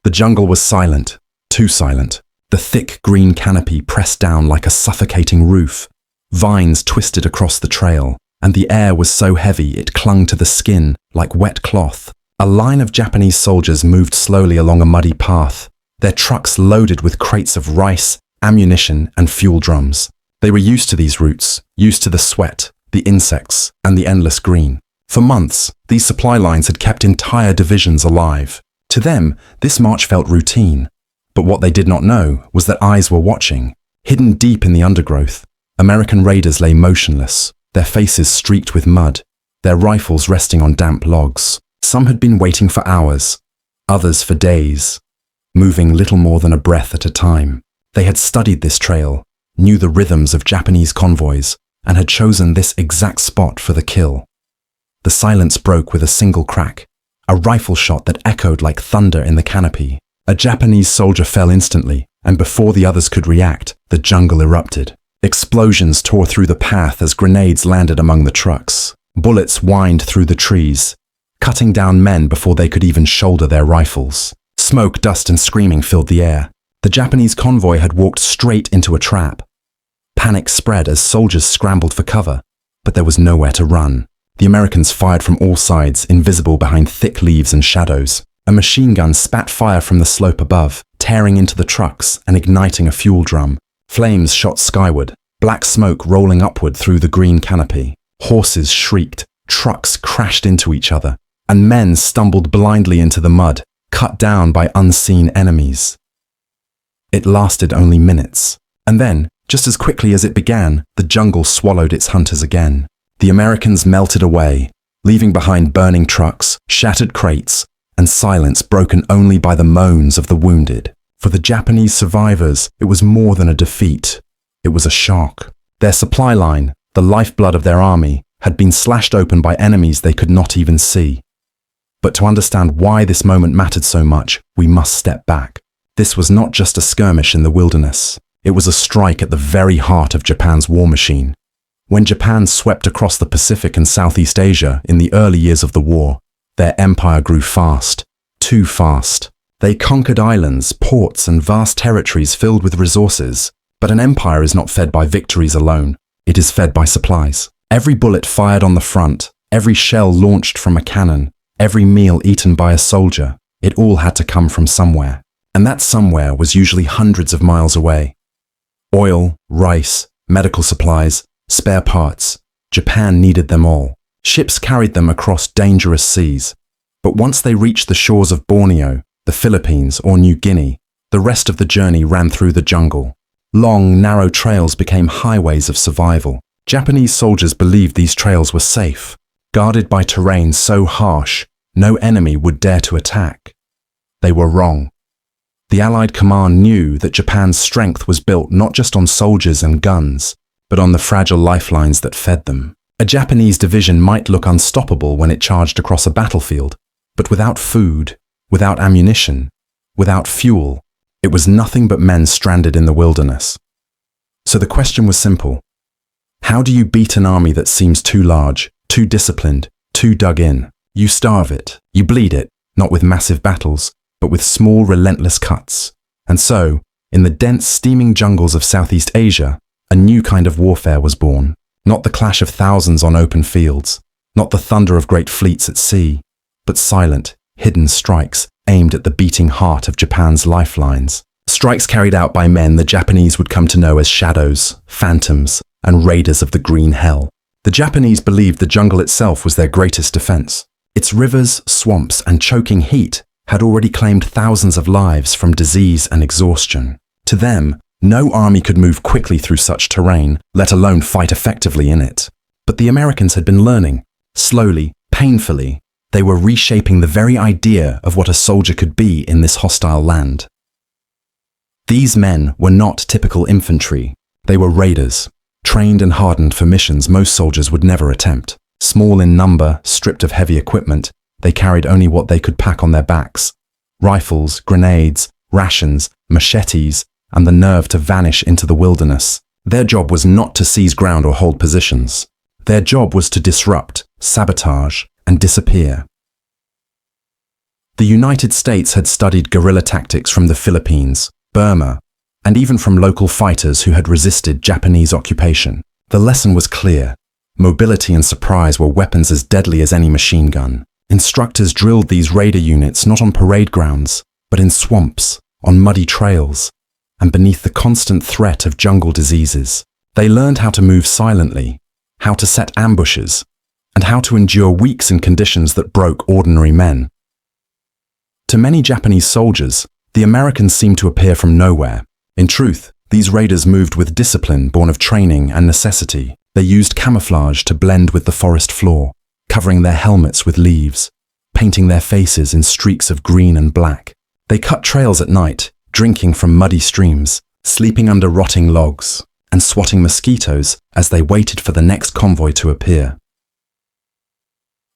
The jungle was silent, too silent. The thick green canopy pressed down like a suffocating roof. Vines twisted across the trail, and the air was so heavy it clung to the skin like wet cloth. A line of Japanese soldiers moved slowly along a muddy path, their trucks loaded with crates of rice, ammunition, and fuel drums. They were used to these routes, used to the sweat, the insects, and the endless green. For months, these supply lines had kept entire divisions alive. To them, this march felt routine. But what they did not know was that eyes were watching. Hidden deep in the undergrowth, American raiders lay motionless, their faces streaked with mud, their rifles resting on damp logs. Some had been waiting for hours, others for days, moving little more than a breath at a time. They had studied this trail, knew the rhythms of Japanese convoys, and had chosen this exact spot for the kill. The silence broke with a single crack, a rifle shot that echoed like thunder in the canopy. A Japanese soldier fell instantly, and before the others could react, the jungle erupted. Explosions tore through the path as grenades landed among the trucks. Bullets whined through the trees, cutting down men before they could even shoulder their rifles. Smoke, dust, and screaming filled the air. The Japanese convoy had walked straight into a trap. Panic spread as soldiers scrambled for cover, but there was nowhere to run. The Americans fired from all sides, invisible behind thick leaves and shadows. A machine gun spat fire from the slope above, tearing into the trucks and igniting a fuel drum. Flames shot skyward, black smoke rolling upward through the green canopy. Horses shrieked, trucks crashed into each other, and men stumbled blindly into the mud, cut down by unseen enemies. It lasted only minutes, and then, just as quickly as it began, the jungle swallowed its hunters again. The Americans melted away, leaving behind burning trucks, shattered crates, and silence broken only by the moans of the wounded. For the Japanese survivors, it was more than a defeat. It was a shock. Their supply line, the lifeblood of their army, had been slashed open by enemies they could not even see. But to understand why this moment mattered so much, we must step back. This was not just a skirmish in the wilderness. It was a strike at the very heart of Japan's war machine. When Japan swept across the Pacific and Southeast Asia in the early years of the war, their empire grew fast, too fast. They conquered islands, ports, and vast territories filled with resources. But an empire is not fed by victories alone. It is fed by supplies. Every bullet fired on the front, every shell launched from a cannon, every meal eaten by a soldier, it all had to come from somewhere. And that somewhere was usually hundreds of miles away. Oil, rice, medical supplies, spare parts. Japan needed them all. Ships carried them across dangerous seas. But once they reached the shores of Borneo, the Philippines, or New Guinea, the rest of the journey ran through the jungle. Long, narrow trails became highways of survival. Japanese soldiers believed these trails were safe, guarded by terrain so harsh, no enemy would dare to attack. They were wrong. The Allied command knew that Japan's strength was built not just on soldiers and guns, but on the fragile lifelines that fed them. A Japanese division might look unstoppable when it charged across a battlefield, but without food, without ammunition, without fuel, it was nothing but men stranded in the wilderness. So the question was simple. How do you beat an army that seems too large, too disciplined, too dug in? You starve it, you bleed it, not with massive battles, but with small, relentless cuts. And so, in the dense, steaming jungles of Southeast Asia, a new kind of warfare was born. Not the clash of thousands on open fields, not the thunder of great fleets at sea, but silent, hidden strikes aimed at the beating heart of Japan's lifelines. Strikes carried out by men the Japanese would come to know as shadows, phantoms, and raiders of the green hell. The Japanese believed the jungle itself was their greatest defense. Its rivers, swamps, and choking heat had already claimed thousands of lives from disease and exhaustion. To them, no army could move quickly through such terrain, let alone fight effectively in it. But the Americans had been learning. Slowly, painfully, they were reshaping the very idea of what a soldier could be in this hostile land. These men were not typical infantry. They were raiders, trained and hardened for missions most soldiers would never attempt. Small in number, stripped of heavy equipment, they carried only what they could pack on their backs. Rifles, grenades, rations, machetes, and the nerve to vanish into the wilderness. Their job was not to seize ground or hold positions. Their job was to disrupt, sabotage, and disappear. The United States had studied guerrilla tactics from the Philippines, Burma, and even from local fighters who had resisted Japanese occupation. The lesson was clear. Mobility and surprise were weapons as deadly as any machine gun. Instructors drilled these raider units not on parade grounds, but in swamps, on muddy trails, and beneath the constant threat of jungle diseases. They learned how to move silently, how to set ambushes, and how to endure weeks in conditions that broke ordinary men. To many Japanese soldiers, the Americans seemed to appear from nowhere. In truth, these raiders moved with discipline born of training and necessity. They used camouflage to blend with the forest floor, covering their helmets with leaves, painting their faces in streaks of green and black. They cut trails at night, drinking from muddy streams, sleeping under rotting logs, and swatting mosquitoes as they waited for the next convoy to appear.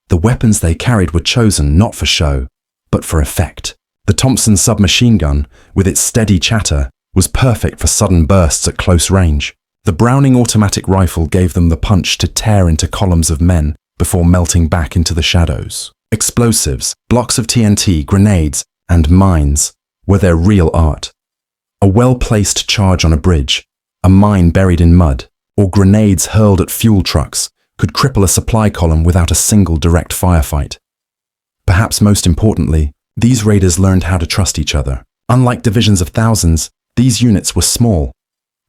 The weapons they carried were chosen not for show, but for effect. The Thompson submachine gun, with its steady chatter, was perfect for sudden bursts at close range. The Browning automatic rifle gave them the punch to tear into columns of men before melting back into the shadows. Explosives, blocks of TNT, grenades, and mines were their real art. A well-placed charge on a bridge, a mine buried in mud, or grenades hurled at fuel trucks could cripple a supply column without a single direct firefight. Perhaps most importantly, these raiders learned how to trust each other. Unlike divisions of thousands, these units were small.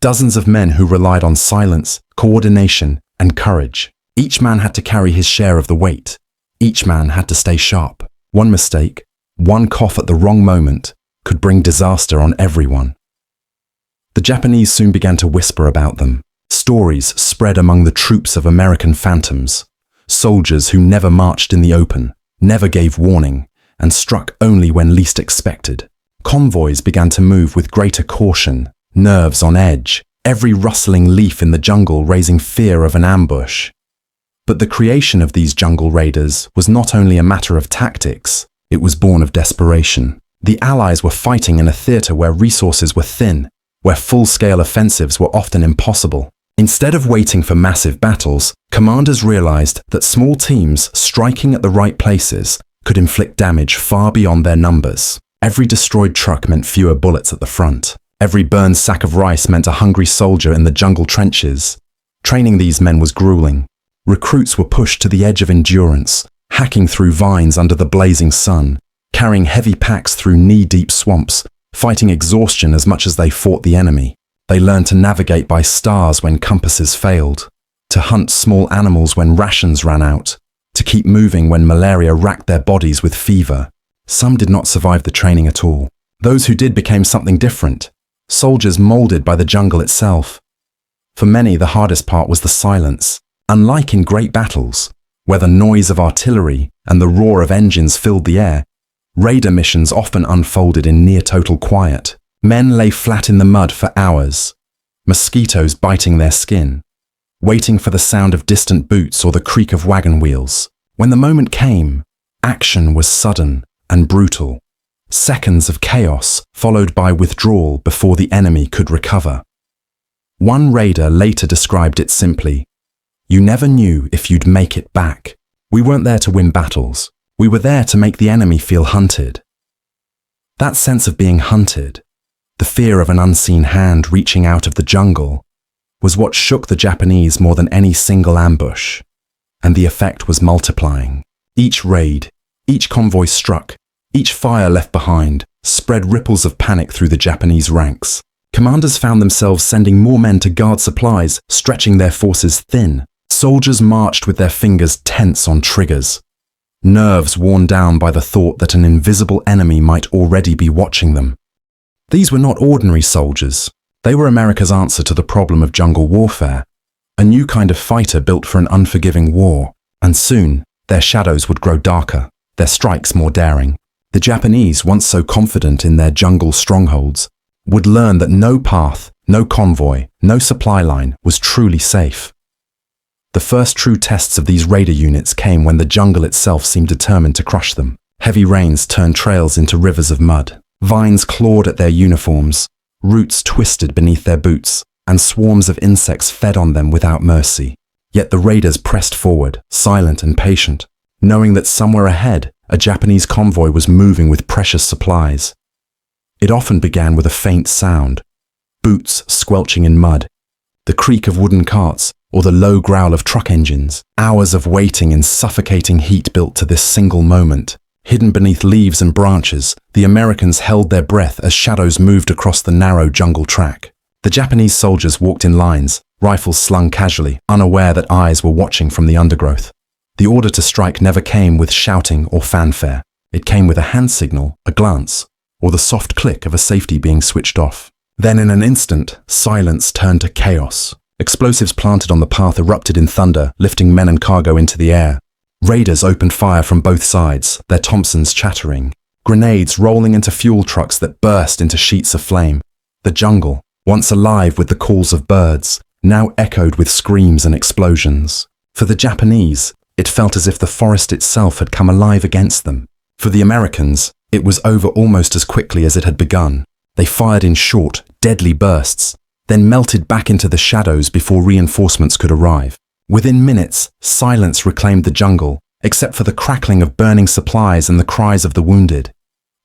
Dozens of men who relied on silence, coordination, and courage. Each man had to carry his share of the weight. Each man had to stay sharp. One mistake, one cough at the wrong moment, could bring disaster on everyone. The Japanese soon began to whisper about them. Stories spread among the troops of American phantoms, soldiers who never marched in the open, never gave warning, and struck only when least expected. Convoys began to move with greater caution, nerves on edge, every rustling leaf in the jungle raising fear of an ambush. But the creation of these jungle raiders was not only a matter of tactics, it was born of desperation. The Allies were fighting in a theater where resources were thin, where full-scale offensives were often impossible. Instead of waiting for massive battles, commanders realized that small teams striking at the right places could inflict damage far beyond their numbers. Every destroyed truck meant fewer bullets at the front. Every burned sack of rice meant a hungry soldier in the jungle trenches. Training these men was grueling. Recruits were pushed to the edge of endurance, hacking through vines under the blazing sun, carrying heavy packs through knee-deep swamps, fighting exhaustion as much as they fought the enemy. They learned to navigate by stars when compasses failed, to hunt small animals when rations ran out, to keep moving when malaria racked their bodies with fever. Some did not survive the training at all. Those who did became something different, soldiers molded by the jungle itself. For many, the hardest part was the silence. Unlike in great battles, where the noise of artillery and the roar of engines filled the air, raider missions often unfolded in near-total quiet. Men lay flat in the mud for hours, mosquitoes biting their skin, waiting for the sound of distant boots or the creak of wagon wheels. When the moment came, action was sudden and brutal. Seconds of chaos followed by withdrawal before the enemy could recover. One raider later described it simply, "You never knew if you'd make it back. We weren't there to win battles. We were there to make the enemy feel hunted." That sense of being hunted, the fear of an unseen hand reaching out of the jungle, was what shook the Japanese more than any single ambush, and the effect was multiplying. Each raid, each convoy struck, each fire left behind, spread ripples of panic through the Japanese ranks. Commanders found themselves sending more men to guard supplies, stretching their forces thin. Soldiers marched with their fingers tense on triggers, nerves worn down by the thought that an invisible enemy might already be watching them. These were not ordinary soldiers. They were America's answer to the problem of jungle warfare, a new kind of fighter built for an unforgiving war. And soon, their shadows would grow darker, their strikes more daring. The Japanese, once so confident in their jungle strongholds, would learn that no path, no convoy, no supply line was truly safe. The first true tests of these raider units came when the jungle itself seemed determined to crush them. Heavy rains turned trails into rivers of mud. Vines clawed at their uniforms, roots twisted beneath their boots, and swarms of insects fed on them without mercy. Yet the raiders pressed forward, silent and patient, knowing that somewhere ahead, a Japanese convoy was moving with precious supplies. It often began with a faint sound, boots squelching in mud, the creak of wooden carts, or the low growl of truck engines. Hours of waiting in suffocating heat built to this single moment. Hidden beneath leaves and branches, the Americans held their breath as shadows moved across the narrow jungle track. The Japanese soldiers walked in lines, rifles slung casually, unaware that eyes were watching from the undergrowth. The order to strike never came with shouting or fanfare. It came with a hand signal, a glance, or the soft click of a safety being switched off. Then in an instant, silence turned to chaos. Explosives planted on the path erupted in thunder, lifting men and cargo into the air. Raiders opened fire from both sides, their Thompsons chattering. Grenades rolling into fuel trucks that burst into sheets of flame. The jungle, once alive with the calls of birds, now echoed with screams and explosions. For the Japanese, it felt as if the forest itself had come alive against them. For the Americans, it was over almost as quickly as it had begun. They fired in short, deadly bursts, then melted back into the shadows before reinforcements could arrive. Within minutes, silence reclaimed the jungle, except for the crackling of burning supplies and the cries of the wounded.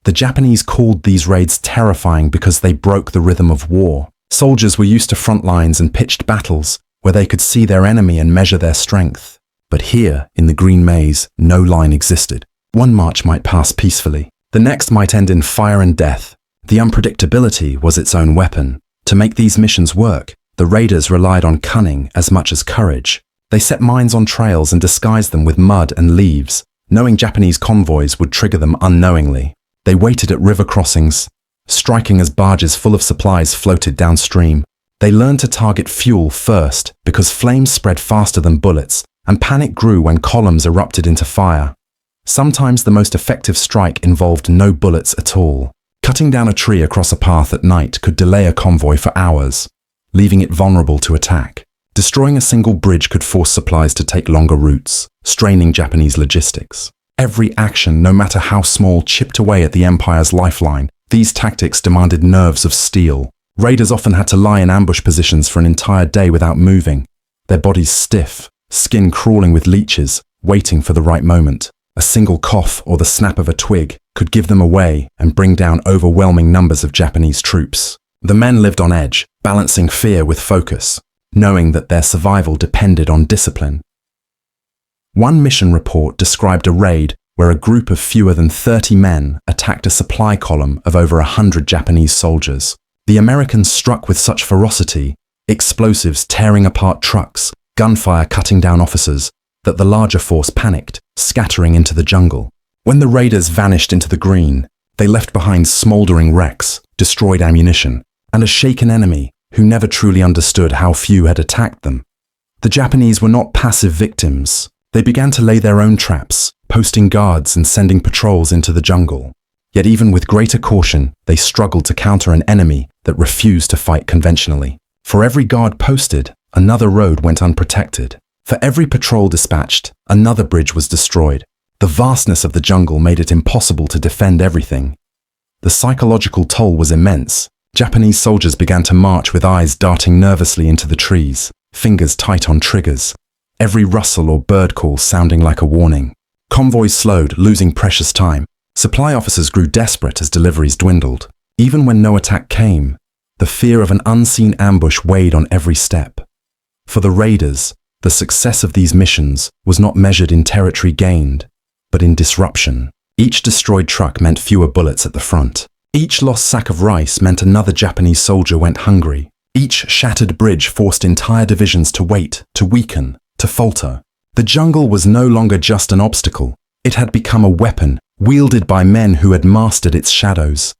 The Japanese called these raids terrifying because they broke the rhythm of war. Soldiers were used to front lines and pitched battles, where they could see their enemy and measure their strength. But here, in the green maze, no line existed. One march might pass peacefully. The next might end in fire and death. The unpredictability was its own weapon. To make these missions work, the raiders relied on cunning as much as courage. They set mines on trails and disguised them with mud and leaves, knowing Japanese convoys would trigger them unknowingly. They waited at river crossings, striking as barges full of supplies floated downstream. They learned to target fuel first because flames spread faster than bullets, and panic grew when columns erupted into fire. Sometimes the most effective strike involved no bullets at all. Cutting down a tree across a path at night could delay a convoy for hours, leaving it vulnerable to attack. Destroying a single bridge could force supplies to take longer routes, straining Japanese logistics. Every action, no matter how small, chipped away at the empire's lifeline. These tactics demanded nerves of steel. Raiders often had to lie in ambush positions for an entire day without moving, their bodies stiff, skin crawling with leeches, waiting for the right moment. A single cough or the snap of a twig could give them away and bring down overwhelming numbers of Japanese troops. The men lived on edge, balancing fear with focus, knowing that their survival depended on discipline. One mission report described a raid where a group of fewer than 30 men attacked a supply column of over 100 Japanese soldiers. The Americans struck with such ferocity, explosives tearing apart trucks, gunfire cutting down officers, that the larger force panicked, scattering into the jungle. When the raiders vanished into the green, they left behind smoldering wrecks, destroyed ammunition, and a shaken enemy who never truly understood how few had attacked them. The Japanese were not passive victims. They began to lay their own traps, posting guards and sending patrols into the jungle. Yet even with greater caution, they struggled to counter an enemy that refused to fight conventionally. For every guard posted, another road went unprotected. For every patrol dispatched, another bridge was destroyed. The vastness of the jungle made it impossible to defend everything. The psychological toll was immense. Japanese soldiers began to march with eyes darting nervously into the trees, fingers tight on triggers, every rustle or bird call sounding like a warning. Convoys slowed, losing precious time. Supply officers grew desperate as deliveries dwindled. Even when no attack came, the fear of an unseen ambush weighed on every step. For the raiders, the success of these missions was not measured in territory gained, but in disruption. Each destroyed truck meant fewer bullets at the front. Each lost sack of rice meant another Japanese soldier went hungry. Each shattered bridge forced entire divisions to wait, to weaken, to falter. The jungle was no longer just an obstacle. It had become a weapon, wielded by men who had mastered its shadows.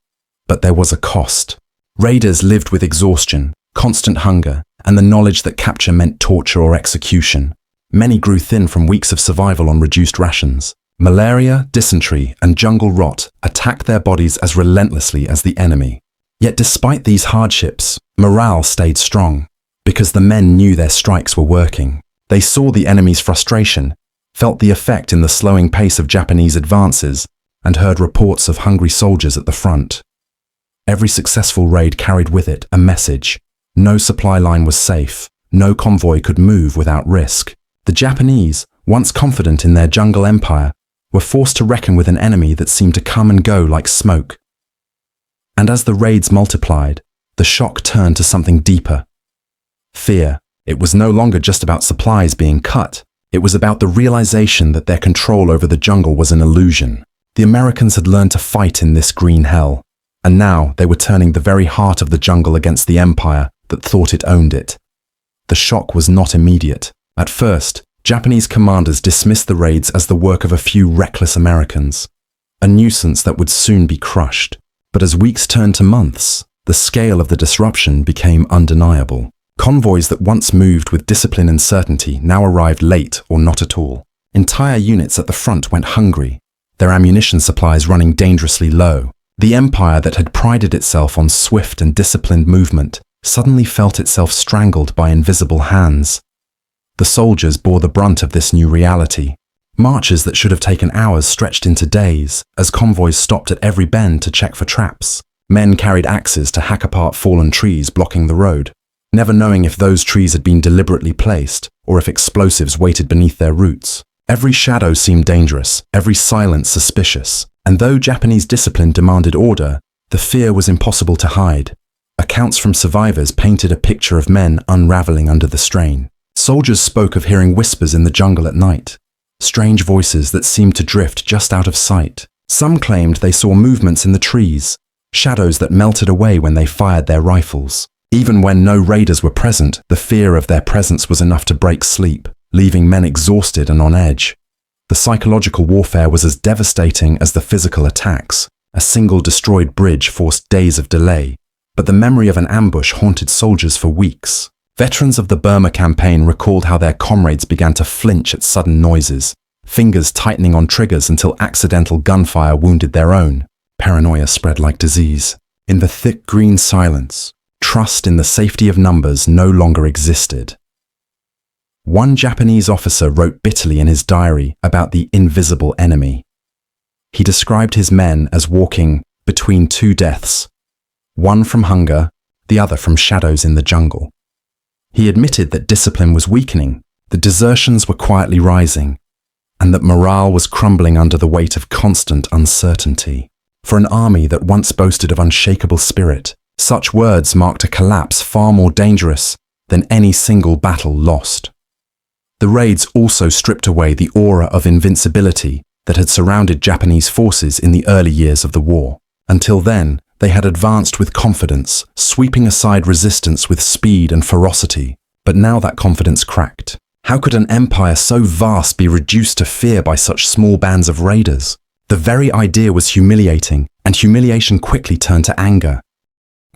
But there was a cost. Raiders lived with exhaustion, constant hunger, and the knowledge that capture meant torture or execution. Many grew thin from weeks of survival on reduced rations. Malaria, dysentery, and jungle rot attacked their bodies as relentlessly as the enemy. Yet despite these hardships, morale stayed strong, because the men knew their strikes were working. They saw the enemy's frustration, felt the effect in the slowing pace of Japanese advances, and heard reports of hungry soldiers at the front. Every successful raid carried with it a message. No supply line was safe. No convoy could move without risk. The Japanese, once confident in their jungle empire, were forced to reckon with an enemy that seemed to come and go like smoke. And as the raids multiplied, the shock turned to something deeper. Fear. It was no longer just about supplies being cut. It was about the realization that their control over the jungle was an illusion. The Americans had learned to fight in this green hell, and now they were turning the very heart of the jungle against the empire that thought it owned it. The shock was not immediate. At first, Japanese commanders dismissed the raids as the work of a few reckless Americans, a nuisance that would soon be crushed. But as weeks turned to months, the scale of the disruption became undeniable. Convoys that once moved with discipline and certainty now arrived late or not at all. Entire units at the front went hungry, their ammunition supplies running dangerously low. The empire that had prided itself on swift and disciplined movement suddenly felt itself strangled by invisible hands. The soldiers bore the brunt of this new reality. Marches that should have taken hours stretched into days, as convoys stopped at every bend to check for traps. Men carried axes to hack apart fallen trees blocking the road, never knowing if those trees had been deliberately placed or if explosives waited beneath their roots. Every shadow seemed dangerous, every silence suspicious, and though Japanese discipline demanded order, the fear was impossible to hide. Accounts from survivors painted a picture of men unraveling under the strain. Soldiers spoke of hearing whispers in the jungle at night, strange voices that seemed to drift just out of sight. Some claimed they saw movements in the trees, shadows that melted away when they fired their rifles. Even when no raiders were present, the fear of their presence was enough to break sleep, leaving men exhausted and on edge. The psychological warfare was as devastating as the physical attacks. A single destroyed bridge forced days of delay, but the memory of an ambush haunted soldiers for weeks. Veterans of the Burma campaign recalled how their comrades began to flinch at sudden noises, fingers tightening on triggers until accidental gunfire wounded their own. Paranoia spread like disease. In the thick green silence, trust in the safety of numbers no longer existed. One Japanese officer wrote bitterly in his diary about the invisible enemy. He described his men as walking between two deaths, one from hunger, the other from shadows in the jungle. He admitted that discipline was weakening, that desertions were quietly rising, and that morale was crumbling under the weight of constant uncertainty. For an army that once boasted of unshakable spirit, such words marked a collapse far more dangerous than any single battle lost. The raids also stripped away the aura of invincibility that had surrounded Japanese forces in the early years of the war. Until then, they had advanced with confidence, sweeping aside resistance with speed and ferocity. But now that confidence cracked. How could an empire so vast be reduced to fear by such small bands of raiders? The very idea was humiliating, and humiliation quickly turned to anger.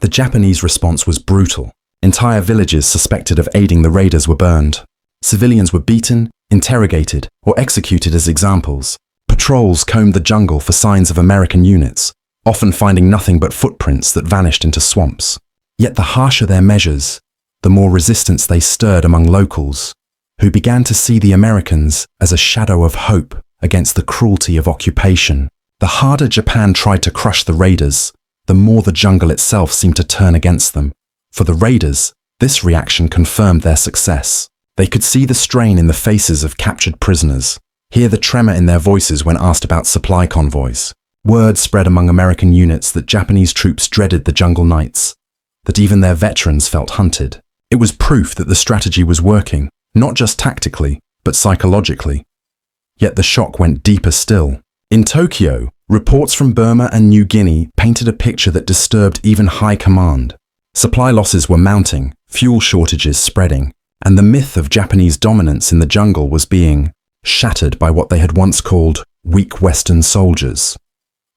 The Japanese response was brutal. Entire villages suspected of aiding the raiders were burned. Civilians were beaten, interrogated, or executed as examples. Patrols combed the jungle for signs of American units, often finding nothing but footprints that vanished into swamps. Yet the harsher their measures, the more resistance they stirred among locals, who began to see the Americans as a shadow of hope against the cruelty of occupation. The harder Japan tried to crush the raiders, the more the jungle itself seemed to turn against them. For the raiders, this reaction confirmed their success. They could see the strain in the faces of captured prisoners, hear the tremor in their voices when asked about supply convoys. Word spread among American units that Japanese troops dreaded the jungle nights, that even their veterans felt hunted. It was proof that the strategy was working, not just tactically, but psychologically. Yet the shock went deeper still. In Tokyo, reports from Burma and New Guinea painted a picture that disturbed even high command. Supply losses were mounting, fuel shortages spreading, and the myth of Japanese dominance in the jungle was being shattered by what they had once called weak Western soldiers.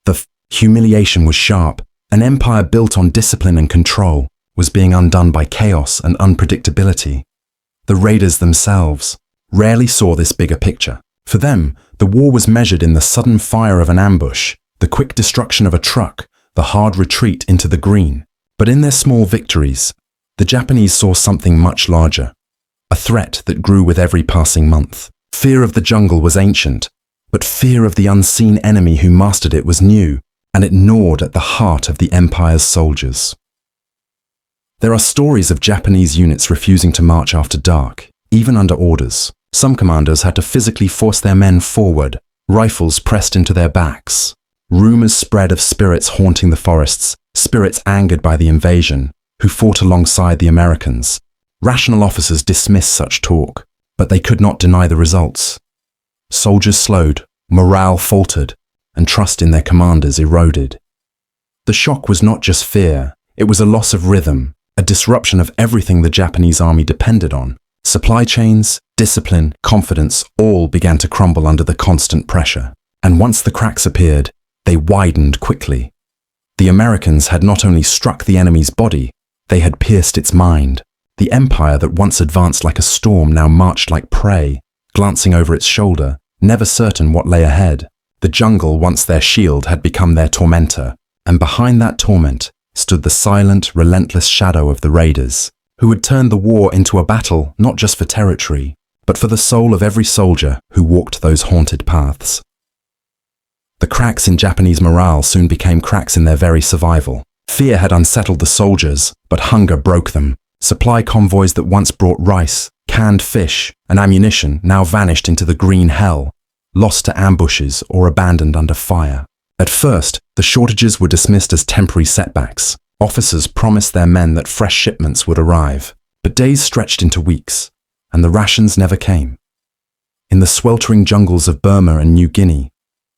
The humiliation was sharp. An empire built on discipline and control was being undone by chaos and unpredictability. The raiders themselves rarely saw this bigger picture. For them, the war was measured in the sudden fire of an ambush, the quick destruction of a truck, the hard retreat into the green. But in their small victories, the Japanese saw something much larger, a threat that grew with every passing month. Fear of the jungle was ancient, but fear of the unseen enemy who mastered it was new, and it gnawed at the heart of the empire's soldiers. There are stories of Japanese units refusing to march after dark, even under orders. Some commanders had to physically force their men forward, Rifles pressed into their backs. Rumors spread of spirits haunting the forests, spirits angered by the invasion, who fought alongside the Americans. Rational officers dismissed such talk, but they could not deny the results. Soldiers slowed, morale faltered, and trust in their commanders eroded. The shock was not just fear, it was a loss of rhythm, a disruption of everything the Japanese army depended on. Supply chains, discipline, confidence all began to crumble under the constant pressure. And once the cracks appeared, they widened quickly. The Americans had not only struck the enemy's body, they had pierced its mind. The empire that once advanced like a storm now marched like prey, glancing over its shoulder, never certain what lay ahead. The jungle, once their shield, had become their tormentor, and behind that torment stood the silent, relentless shadow of the raiders, who had turned the war into a battle not just for territory, but for the soul of every soldier who walked those haunted paths. The cracks in Japanese morale soon became cracks in their very survival. Fear had unsettled the soldiers, but hunger broke them. Supply convoys that once brought rice, canned fish, and ammunition now vanished into the green hell, lost to ambushes or abandoned under fire. At first, the shortages were dismissed as temporary setbacks. Officers promised their men that fresh shipments would arrive, but days stretched into weeks, and the rations never came. In the sweltering jungles of Burma and New Guinea,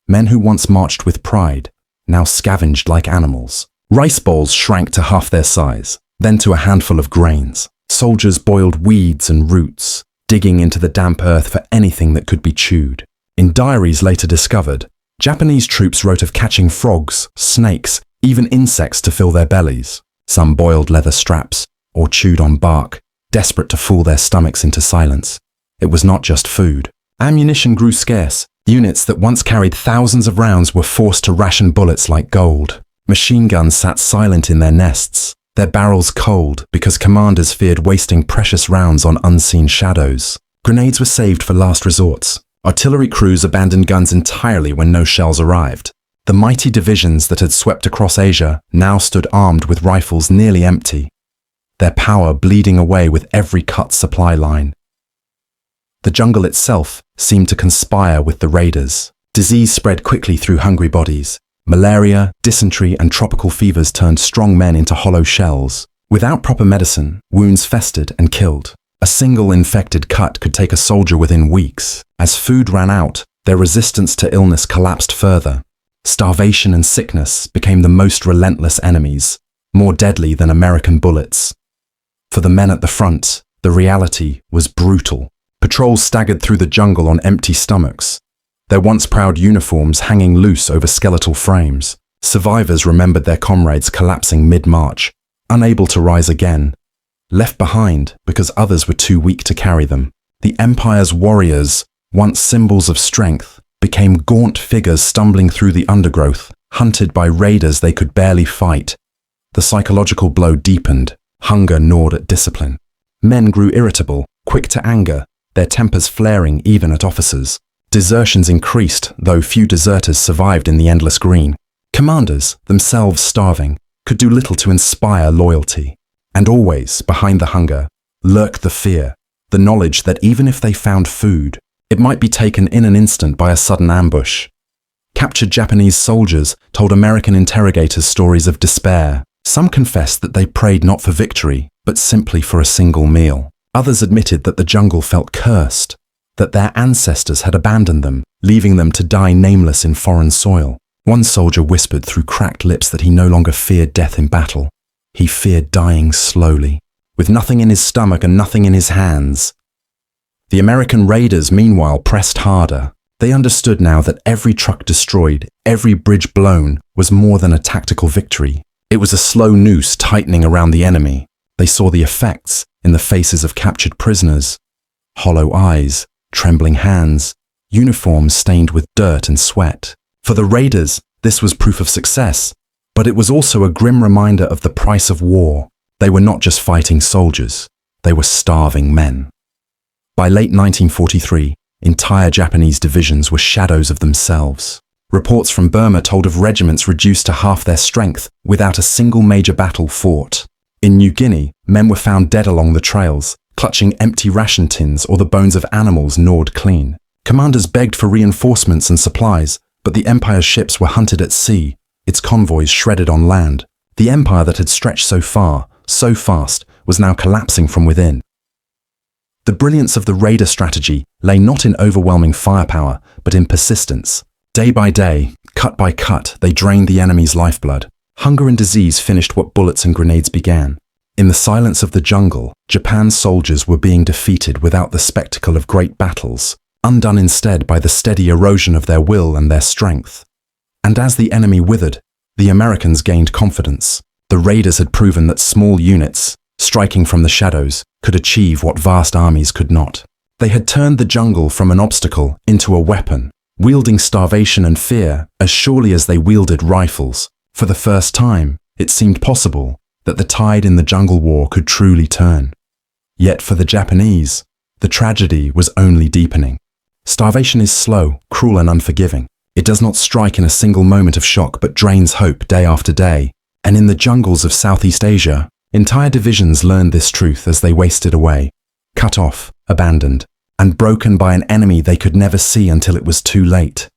men who once marched with pride now scavenged like animals. Rice bowls shrank to half their size, then to a handful of grains. Soldiers boiled weeds and roots, digging into the damp earth for anything that could be chewed. In diaries later discovered, Japanese troops wrote of catching frogs, snakes, even insects to fill their bellies. Some boiled leather straps or chewed on bark, desperate to fool their stomachs into silence. It was not just food. Ammunition grew scarce. Units that once carried thousands of rounds were forced to ration bullets like gold. Machine guns sat silent in their nests, their barrels cold because commanders feared wasting precious rounds on unseen shadows. Grenades were saved for last resorts. Artillery crews abandoned guns entirely when no shells arrived. The mighty divisions that had swept across Asia now stood armed with rifles nearly empty, their power bleeding away with every cut supply line. The jungle itself seemed to conspire with the raiders. Disease spread quickly through hungry bodies. Malaria, dysentery, and tropical fevers turned strong men into hollow shells. Without proper medicine, wounds festered and killed. A single infected cut could take a soldier within weeks. As food ran out, their resistance to illness collapsed further. Starvation and sickness became the most relentless enemies, more deadly than American bullets. For the men at the front, the reality was brutal. Patrols staggered through the jungle on empty stomachs, their once proud uniforms hanging loose over skeletal frames. Survivors remembered their comrades collapsing mid-march, unable to rise again, left behind because others were too weak to carry them. The Empire's warriors, once symbols of strength, became gaunt figures stumbling through the undergrowth, hunted by raiders they could barely fight. The psychological blow deepened. Hunger gnawed at discipline. Men grew irritable, quick to anger, their tempers flaring even at officers. Desertions increased, though few deserters survived in the endless green. Commanders, themselves starving, could do little to inspire loyalty. And always, behind the hunger, lurked the fear, the knowledge that even if they found food, it might be taken in an instant by a sudden ambush. Captured Japanese soldiers told American interrogators stories of despair. Some confessed that they prayed not for victory, but simply for a single meal. Others admitted that the jungle felt cursed, that their ancestors had abandoned them, leaving them to die nameless in foreign soil. One soldier whispered through cracked lips that he no longer feared death in battle. He feared dying slowly, with nothing in his stomach and nothing in his hands. The American raiders, meanwhile, pressed harder. They understood now that every truck destroyed, every bridge blown, was more than a tactical victory. It was a slow noose tightening around the enemy. They saw the effects in the faces of captured prisoners. Hollow eyes, trembling hands, uniforms stained with dirt and sweat. For the raiders, this was proof of success, but it was also a grim reminder of the price of war. They were not just fighting soldiers, they were starving men. By late 1943, entire Japanese divisions were shadows of themselves. Reports from Burma told of regiments reduced to half their strength without a single major battle fought. In New Guinea, men were found dead along the trails, clutching empty ration tins or the bones of animals gnawed clean. Commanders begged for reinforcements and supplies, but the Empire's ships were hunted at sea, its convoys shredded on land. The Empire that had stretched so far, so fast, was now collapsing from within. The brilliance of the raider strategy lay not in overwhelming firepower, but in persistence. Day by day, cut by cut, they drained the enemy's lifeblood. Hunger and disease finished what bullets and grenades began. In the silence of the jungle, Japan's soldiers were being defeated without the spectacle of great battles, undone instead by the steady erosion of their will and their strength. And as the enemy withered, the Americans gained confidence. The raiders had proven that small units, striking from the shadows, could achieve what vast armies could not. They had turned the jungle from an obstacle into a weapon, wielding starvation and fear as surely as they wielded rifles. For the first time, it seemed possible that the tide in the jungle war could truly turn. Yet for the Japanese, the tragedy was only deepening. Starvation is slow, cruel and unforgiving. It does not strike in a single moment of shock but drains hope day after day. And in the jungles of Southeast Asia, entire divisions learned this truth as they wasted away, cut off, abandoned, and broken by an enemy they could never see until it was too late.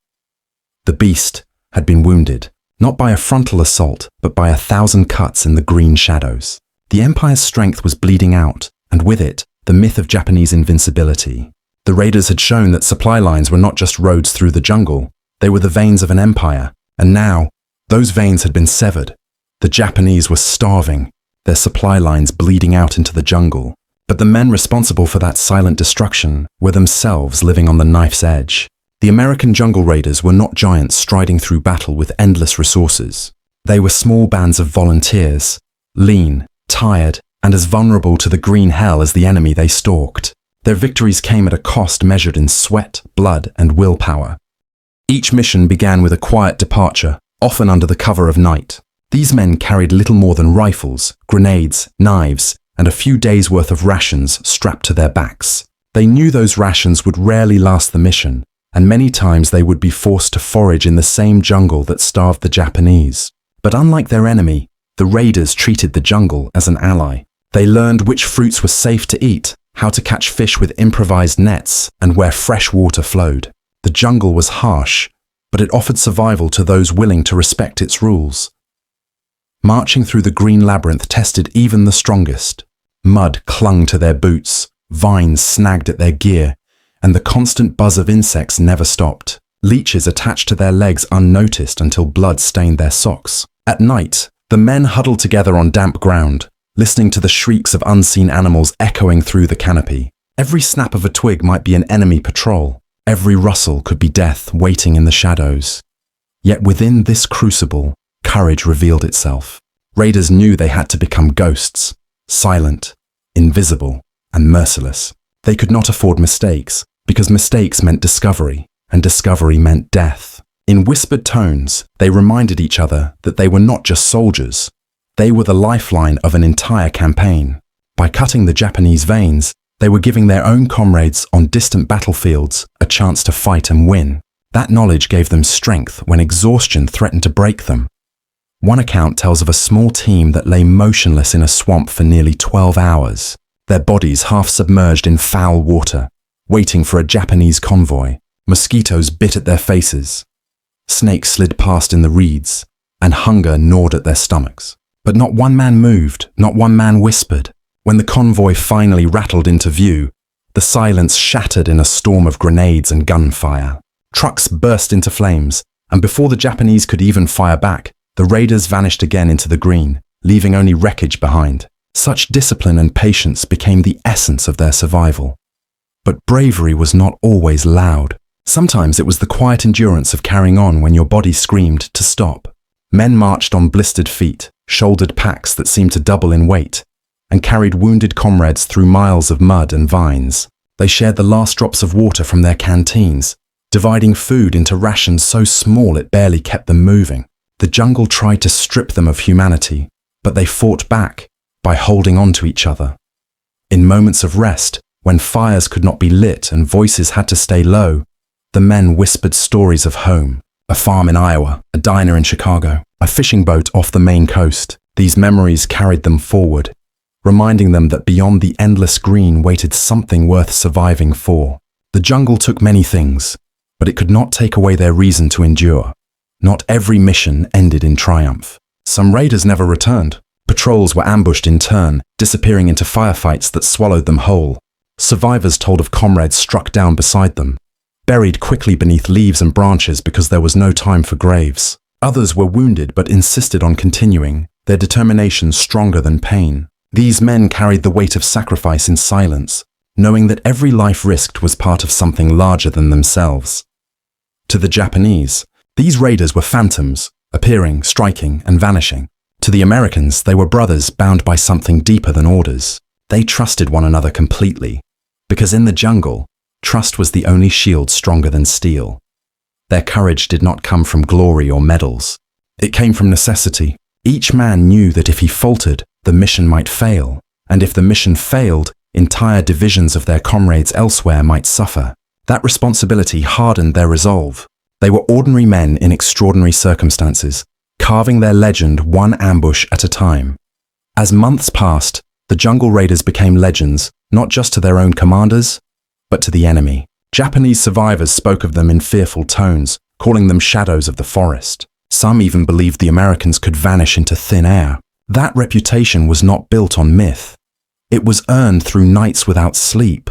The beast had been wounded, not by a frontal assault, but by 1,000 cuts in the green shadows. The Empire's strength was bleeding out, and with it, the myth of Japanese invincibility. The raiders had shown that supply lines were not just roads through the jungle, they were the veins of an empire, and now, those veins had been severed. The Japanese were starving, their supply lines bleeding out into the jungle. But the men responsible for that silent destruction were themselves living on the knife's edge. The American jungle raiders were not giants striding through battle with endless resources. They were small bands of volunteers, lean, tired, and as vulnerable to the green hell as the enemy they stalked. Their victories came at a cost measured in sweat, blood, and willpower. Each mission began with a quiet departure, often under the cover of night. These men carried little more than rifles, grenades, knives, and a few days' worth of rations strapped to their backs. They knew those rations would rarely last the mission, and many times they would be forced to forage in the same jungle that starved the Japanese. But unlike their enemy, the raiders treated the jungle as an ally. They learned which fruits were safe to eat, how to catch fish with improvised nets, and where fresh water flowed. The jungle was harsh, but it offered survival to those willing to respect its rules. Marching through the green labyrinth tested even the strongest. Mud clung to their boots, vines snagged at their gear, and the constant buzz of insects never stopped. Leeches attached to their legs unnoticed until blood stained their socks. At night, the men huddled together on damp ground, listening to the shrieks of unseen animals echoing through the canopy. Every snap of a twig might be an enemy patrol. Every rustle could be death waiting in the shadows. Yet within this crucible, courage revealed itself. Raiders knew they had to become ghosts, silent, invisible, and merciless. They could not afford mistakes, because mistakes meant discovery, and discovery meant death. In whispered tones, they reminded each other that they were not just soldiers. They were the lifeline of an entire campaign. By cutting the Japanese veins, they were giving their own comrades on distant battlefields a chance to fight and win. That knowledge gave them strength when exhaustion threatened to break them. One account tells of a small team that lay motionless in a swamp for nearly 12 hours, their bodies half submerged in foul water, waiting for a Japanese convoy. Mosquitoes bit at their faces. Snakes slid past in the reeds, and hunger gnawed at their stomachs. But not one man moved, not one man whispered. When the convoy finally rattled into view, the silence shattered in a storm of grenades and gunfire. Trucks burst into flames, and before the Japanese could even fire back, the raiders vanished again into the green, leaving only wreckage behind. Such discipline and patience became the essence of their survival. But bravery was not always loud. Sometimes it was the quiet endurance of carrying on when your body screamed to stop. Men marched on blistered feet, shouldered packs that seemed to double in weight, and carried wounded comrades through miles of mud and vines. They shared the last drops of water from their canteens, dividing food into rations so small it barely kept them moving. The jungle tried to strip them of humanity, but they fought back by holding on to each other. In moments of rest, when fires could not be lit and voices had to stay low, the men whispered stories of home, a farm in Iowa, a diner in Chicago, a fishing boat off the Maine coast. These memories carried them forward, reminding them that beyond the endless green waited something worth surviving for. The The jungle took many things, but it could not take away their reason to endure. Not every mission ended in triumph. Some raiders never returned. Patrols were ambushed in turn, disappearing into firefights that swallowed them whole. Survivors told of comrades struck down beside them, buried quickly beneath leaves and branches because there was no time for graves. Others were wounded but insisted on continuing, their determination stronger than pain. These men carried the weight of sacrifice in silence, knowing that every life risked was part of something larger than themselves. To the Japanese, these raiders were phantoms, appearing, striking, and vanishing. To the Americans, they were brothers bound by something deeper than orders. They trusted one another completely, because in the jungle, trust was the only shield stronger than steel. Their courage did not come from glory or medals. It came from necessity. Each man knew that if he faltered, the mission might fail, and if the mission failed, entire divisions of their comrades elsewhere might suffer. That responsibility hardened their resolve. They were ordinary men in extraordinary circumstances, carving their legend one ambush at a time. As months passed, the jungle raiders became legends, not just to their own commanders, but to the enemy. Japanese survivors spoke of them in fearful tones, calling them shadows of the forest. Some even believed the Americans could vanish into thin air. That reputation was not built on myth. It was earned through nights without sleep,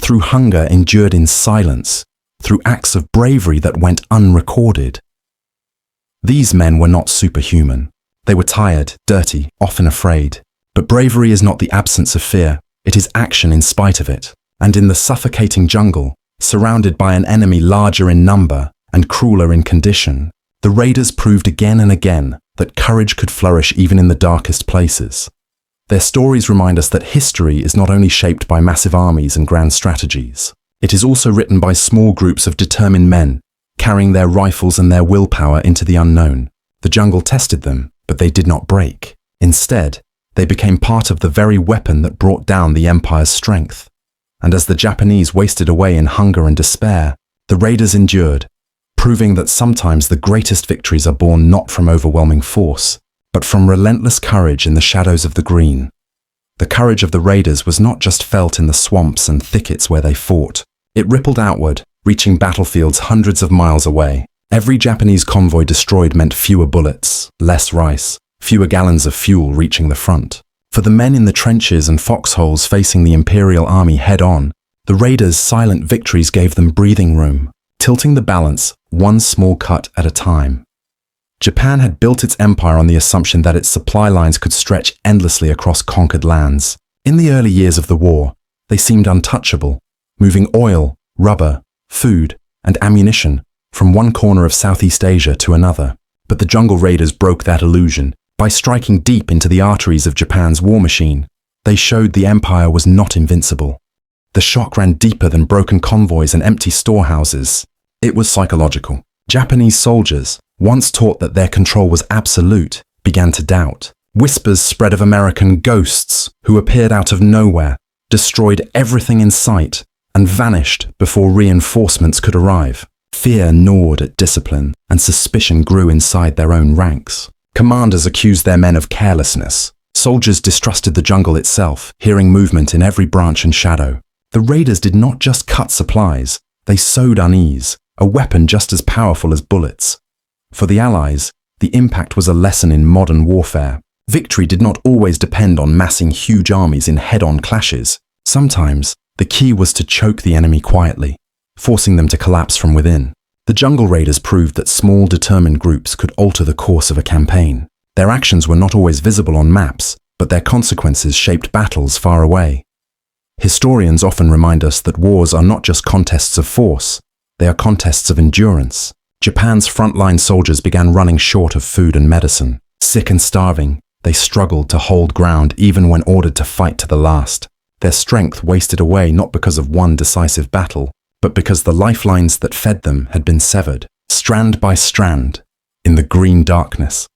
through hunger endured in silence, through acts of bravery that went unrecorded. These men were not superhuman. They were tired, dirty, often afraid. But bravery is not the absence of fear, it is action in spite of it. And in the suffocating jungle, surrounded by an enemy larger in number and crueler in condition, the raiders proved again and again that courage could flourish even in the darkest places. Their stories remind us that history is not only shaped by massive armies and grand strategies. It is also written by small groups of determined men, carrying their rifles and their willpower into the unknown. The jungle tested them, but they did not break. Instead, they became part of the very weapon that brought down the empire's strength. And as the Japanese wasted away in hunger and despair, the raiders endured, proving that sometimes the greatest victories are born not from overwhelming force, but from relentless courage in the shadows of the green. The courage of the raiders was not just felt in the swamps and thickets where they fought. It rippled outward, reaching battlefields hundreds of miles away. Every Japanese convoy destroyed meant fewer bullets, less rice, fewer gallons of fuel reaching the front. For the men in the trenches and foxholes facing the Imperial Army head-on, the raiders' silent victories gave them breathing room, tilting the balance one small cut at a time. Japan had built its empire on the assumption that its supply lines could stretch endlessly across conquered lands. In the early years of the war, they seemed untouchable, moving oil, rubber, food, and ammunition from one corner of Southeast Asia to another. But the jungle raiders broke that illusion. By striking deep into the arteries of Japan's war machine, they showed the empire was not invincible. The shock ran deeper than broken convoys and empty storehouses. It was psychological. Japanese soldiers, once taught that their control was absolute, began to doubt. Whispers spread of American ghosts who appeared out of nowhere, destroyed everything in sight, and vanished before reinforcements could arrive. Fear gnawed at discipline, and suspicion grew inside their own ranks. Commanders accused their men of carelessness. Soldiers distrusted the jungle itself, hearing movement in every branch and shadow. The raiders did not just cut supplies, they sowed unease, a weapon just as powerful as bullets. For the Allies, the impact was a lesson in modern warfare. Victory did not always depend on massing huge armies in head-on clashes. Sometimes, the key was to choke the enemy quietly, forcing them to collapse from within. The jungle raiders proved that small, determined groups could alter the course of a campaign. Their actions were not always visible on maps, but their consequences shaped battles far away. Historians often remind us that wars are not just contests of force, they are contests of endurance. Japan's frontline soldiers began running short of food and medicine. Sick and starving, they struggled to hold ground even when ordered to fight to the last. Their strength wasted away not because of one decisive battle, but because the lifelines that fed them had been severed, strand by strand, in the green darkness.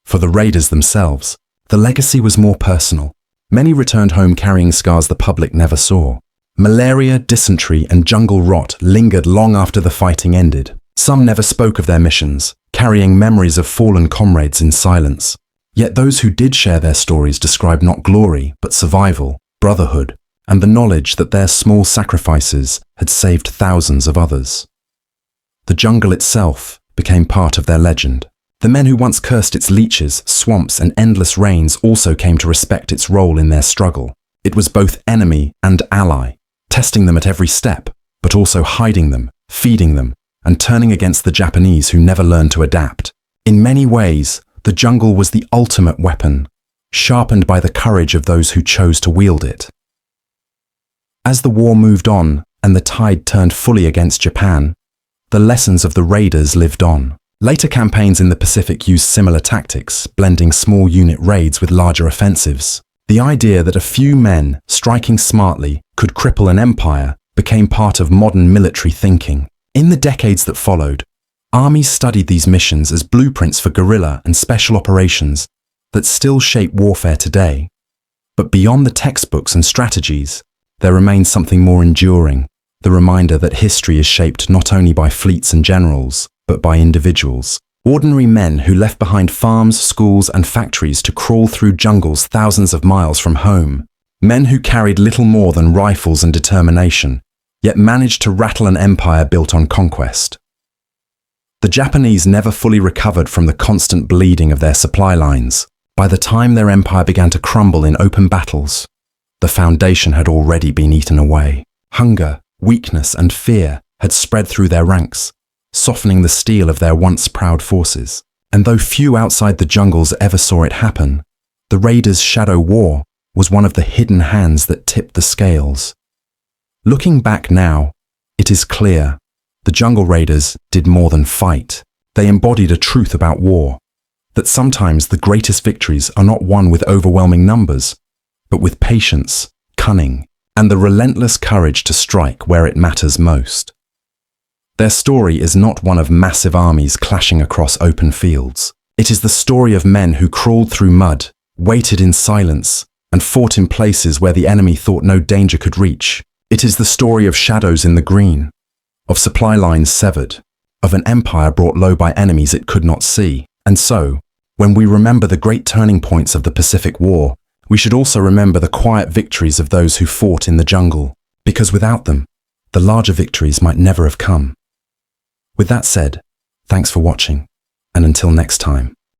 For the raiders themselves, the legacy was more personal. Many returned home carrying scars the public never saw. Malaria, dysentery, and jungle rot lingered long after the fighting ended. Some never spoke of their missions, carrying memories of fallen comrades in silence. Yet those who did share their stories described not glory, but survival, brotherhood, and the knowledge that their small sacrifices had saved thousands of others. The jungle itself became part of their legend. The men who once cursed its leeches, swamps, and endless rains also came to respect its role in their struggle. It was both enemy and ally, testing them at every step, but also hiding them, feeding them, and turning against the Japanese who never learned to adapt. In many ways, the jungle was the ultimate weapon, sharpened by the courage of those who chose to wield it. As the war moved on and the tide turned fully against Japan, the lessons of the raiders lived on. Later campaigns in the Pacific used similar tactics, blending small unit raids with larger offensives. The idea that a few men, striking smartly, could cripple an empire became part of modern military thinking. In the decades that followed, armies studied these missions as blueprints for guerrilla and special operations that still shape warfare today. But beyond the textbooks and strategies, there remains something more enduring, the reminder that history is shaped not only by fleets and generals, but by individuals. Ordinary men who left behind farms, schools, and factories to crawl through jungles thousands of miles from home. Men who carried little more than rifles and determination, yet managed to rattle an empire built on conquest. The Japanese never fully recovered from the constant bleeding of their supply lines. By the time their empire began to crumble in open battles, the foundation had already been eaten away. Hunger, weakness, and fear had spread through their ranks, softening the steel of their once proud forces. And though few outside the jungles ever saw it happen, the raiders' shadow war was one of the hidden hands that tipped the scales. Looking back now, it is clear the jungle raiders did more than fight. They embodied a truth about war, that sometimes the greatest victories are not won with overwhelming numbers, but with patience, cunning, and the relentless courage to strike where it matters most. Their story is not one of massive armies clashing across open fields. It is the story of men who crawled through mud, waited in silence, and fought in places where the enemy thought no danger could reach. It is the story of shadows in the green, of supply lines severed, of an empire brought low by enemies it could not see. And so, when we remember the great turning points of the Pacific War, we should also remember the quiet victories of those who fought in the jungle, because without them, the larger victories might never have come. With that said, thanks for watching, and until next time.